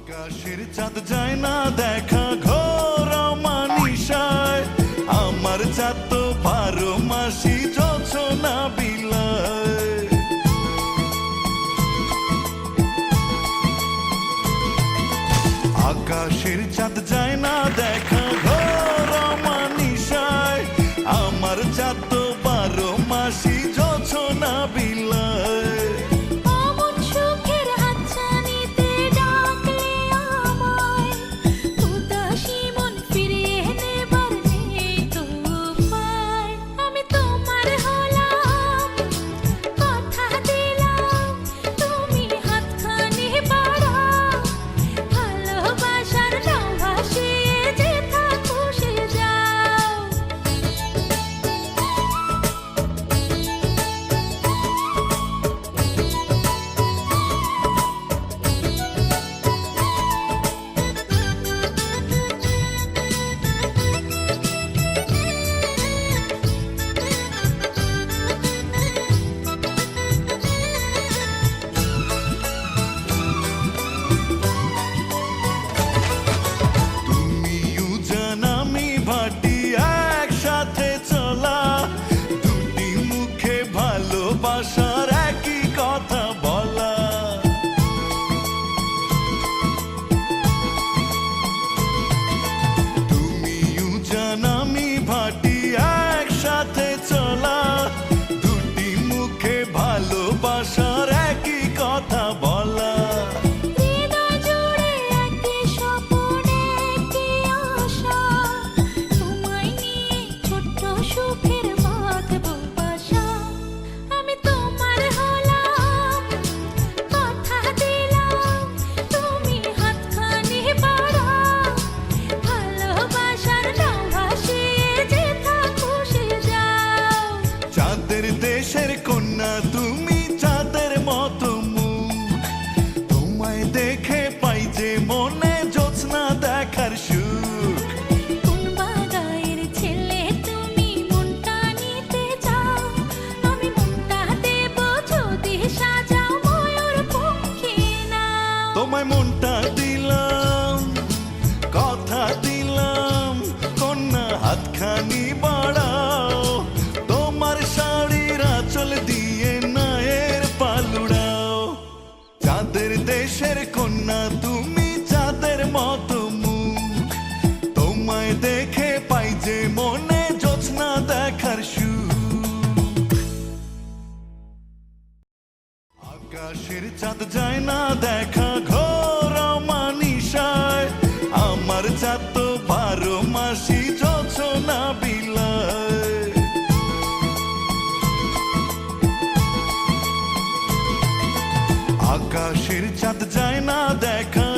আকাশের চাঁদ যায় না দেখা ঘোর মানিসায়, আমার চাঁদ তো 12 মাসি জোছনা বিলায়। আকাশের চাঁদ যায় না দেখা ঘোর মানিসায়, আমার চাঁদ তো 12 মাসি জোছনা বিলায়। ভালোবাসার একই কথা বলা, তুমি উজান আমি ভাটি একসাথে চলা, দুটি মুখে ভালোবাসার একই কথা বলা। দেশের কন্যা তুমি চাঁদের মতো মুখ, তোমায় দেখে পাই যে মনে জ্যোৎস্না দেখার সুখ। কোন বাগায়ের ছেলে তুমি মনটা নিতে চাও, আমি মনটা দেব যদি সাজাও ময়ূর পক্ষী নাও। তোমায় মনটা দিলাম, কথা দিলাম, কন্যা হাতখানি বাড়াও, তোমার শাড়ির আঁচল দিয়ে নায়ের পালুড়াও। চাঁদের দেশের কন্যা তুমি চাঁদের মতো মুখ, তোমায় দেখে পাই যে মনে জ্যোৎস্না দেখার সুখ। আকাশের চাঁদ যায় না দেখা ঘোর মানিসায়, আমার চাঁদ তো 12 মাসি জোছনা বিলায়। আকাশের চাঁদ যায় না দেখা